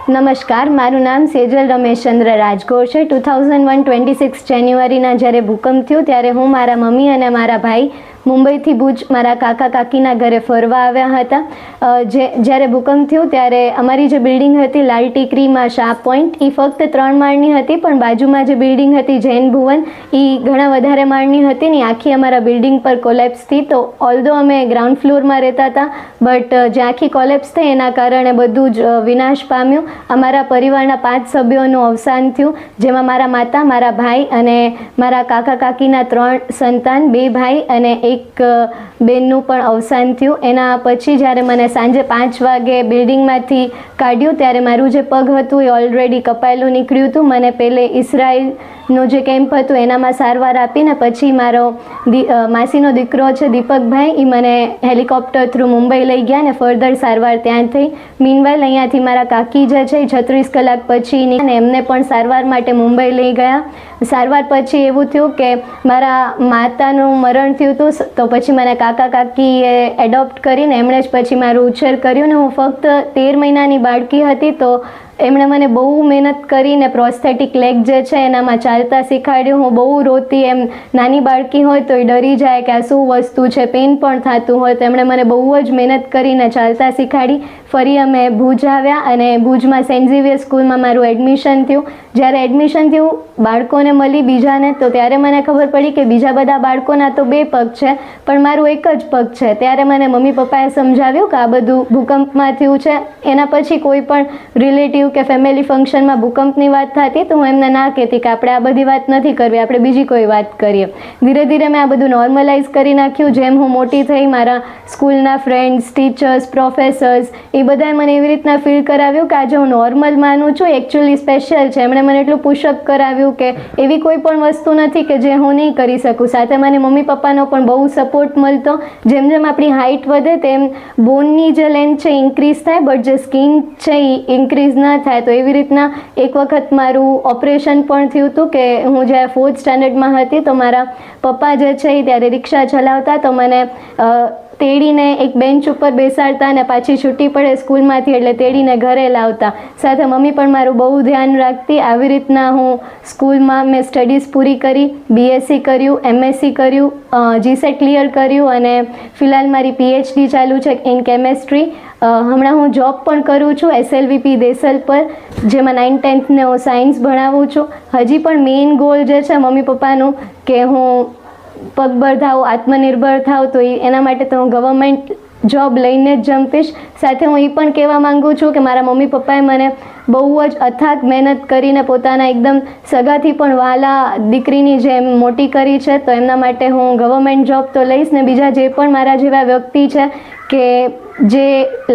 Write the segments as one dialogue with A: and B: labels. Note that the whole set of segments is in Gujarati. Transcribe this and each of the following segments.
A: નમસ્કાર, મારું નામ સેજલ રમેશચંદ્ર રાજગોર છે. 2001 26 જાન્યુઆરીના જ્યારે ભૂકંપ થયો ત્યારે હું મારા મમ્મી અને મારા ભાઈ મુંબઈથી ભુજ મારા કાકા કાકીના ઘરે ફરવા આવ્યા હતા. જ્યારે ભૂકંપ થયો ત્યારે અમારી જે બિલ્ડિંગ હતી લાલ ટીકરીમાં શાહ પોઈન્ટ એ ફક્ત 3 માળની હતી, પણ બાજુમાં જે બિલ્ડિંગ હતી જૈન ભુવન એ ઘણા વધારે માળની હતી ને આખી અમારા બિલ્ડિંગ પર કોલેપ્સ થઈ. તો ઓલ્ધો અમે ગ્રાઉન્ડ ફ્લોરમાં રહેતા હતા, બટ જે આખી કોલેપ્સ થઈ એના કારણે બધું જ વિનાશ પામ્યું. અમારા પરિવારના 5 સભ્યોનું અવસાન થયું, જેમાં મારા માતા, મારા ભાઈ અને મારા કાકા કાકીના 3 સંતાન, 2 ભાઈ અને એક બેનનું પણ અવસાન થયું. એના પછી જ્યારે મને સાંજે 5 વાગે બિલ્ડિંગમાંથી કાઢ્યું ત્યારે મારું જે પગ હતું એ ઓલરેડી કપાયેલું નીકળ્યું હતું. મને પહેલે ઇઝરાયલનો જે કેમ્પ હતું એનામાં સારવાર આપીને પછી મારો માસીનો દીકરો છે દીપકભાઈ, એ મને હેલિકોપ્ટર થ્રુ મુંબઈ લઈ ગયા ને ફર્ધર સારવાર ત્યાં થઈ. મીનવાઇલ અહીંયાથી મારા કાકી જે છે એ 36 કલાક પછી અને એમને પણ સારવાર માટે મુંબઈ લઈ ગયા. સારવાર પછી એવું થયું કે મારા માતાનું મરણ થયું હતું, તો પછી મને કાકા કાકીએ એડોપ્ટ કરીને એમણે જ પછી મારું ઉછેર કર્યું ને હું ફક્ત 13 મહિનાની બાળકી હતી. તો એમણે મને બહુ મહેનત કરીને પ્રોસ્થેટિક લેગ જે છે એનામાં ચાલતા શીખવાડ્યું. હું બહુ રોતી, એમ નાની બાળકી હોય તો એ ડરી જાય કે આ શું વસ્તુ છે, પેઇન પણ થતું હોય, તો એમણે મને બહુ જ મહેનત કરીને ચાલતા શીખવાડી. ફરી અમે ભુજ આવ્યા અને ભુજમાં સેન્ટ ઝેવિયર સ્કૂલમાં મારું એડમિશન થયું. જ્યારે એડમિશન થયું બાળકોને મળી બીજાને, તો ત્યારે મને ખબર પડી કે બીજા બધા બાળકોના તો 2 પગ છે પણ મારું એક જ પગ છે. ત્યારે મને મમ્મી પપ્પાએ સમજાવ્યું કે આ બધું ભૂકંપમાં થયું છે. એના પછી કોઈ પણ રિલેટિવ કે ફેમિલી ફંક્શનમાં ભૂકંપની વાત થતી તો હું એમને ના કહેતી કે આપણે આ બધી વાત નથી કરવી, આપણે બીજી કોઈ વાત કરીએ. ધીરે ધીરે મેં આ બધું નોર્મલાઇઝ કરી નાખ્યું. જેમ હું મોટી થઈ, મારા સ્કૂલના ફ્રેન્ડ્સ, ટીચર્સ, પ્રોફેસર્સ એ બધાએ મને એવી રીતના ફીલ કરાવ્યું કે આજે હું નોર્મલ માનું છું, એકચ્યુઅલી સ્પેશિયલ છે. એમણે મને એટલું પુશઅપ કરાવ્યું કે એવી કોઈ પણ વસ્તુ નથી કે જે હું નહીં કરી શકું. સાથે મને મમ્મી પપ્પાનો પણ બહુ સપોર્ટ મળતો. જેમ જેમ આપણી હાઇટ વધે તેમ બોનની જે લેન્થ છે ઇન્ક્રીઝ થાય, બટ જે સ્કિન છે એ ઇન્ક્રીઝ ના થાય. તો એવી રીતના એક વખત મારું ઓપરેશન પણ થયું હતું કે હું જ્યારે 4th સ્ટાન્ડર્ડમાં હતી તો મારા પપ્પા જે છે એ ત્યારે રિક્ષા ચલાવતા, તો મને તેડીને એક બેન્ચ ઉપર બેસાડતા અને પાછી છૂટી પડે સ્કૂલમાંથી એટલે તેડીને ઘરે લાવતા. સાથે મમ્મી પણ મારું બહુ ધ્યાન રાખતી. આવી રીતના હું સ્કૂલમાં મેં સ્ટડીઝ પૂરી કરી, BSc કર્યું, MSc કર્યું, GSET ક્લિયર કર્યું અને ફિલહાલ મારી PhD ચાલુ છે ઇન કેમેસ્ટ્રી. હમણાં હું જોબ પણ કરું છું SLVP દેસલ પર, જેમાં 9th 10th ને હું સાયન્સ ભણાવું છું. હજી પણ મેઇન ગોલ જે છે મમ્મી પપ્પાનું કે હું પગભર થાઉં, આત્મનિર્ભર થાઉં, તો એના માટે તો હું ગવર્મેન્ટ જોબ લઈને જ જંપીશ. સાથે હું એ પણ કહેવા માગું છું કે મારા મમ્મી પપ્પાએ મને બહુ જ અથાગ મહેનત કરીને પોતાના એકદમ સગાથી પણ વહાલા દીકરીની જેમ મોટી કરી છે. તો એમના માટે હું ગવર્મેન્ટ જોબ તો લઈશ ને બીજા જે પણ મારા જેવા વ્યક્તિ છે કે જે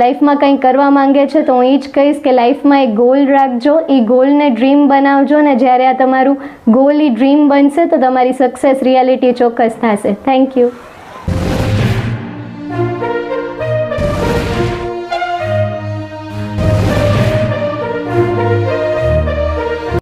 A: લાઈફમાં કંઈ કરવા માંગે છે તો હું એ જ કહીશ કે લાઈફમાં એક ગોલ રાખજો, એ ગોલને ડ્રીમ બનાવજો ને જ્યારે આ તમારું ગોલ એ ડ્રીમ બનશે તો તમારી સક્સેસ રિયાલિટી ચોક્કસ થશે. Thank you.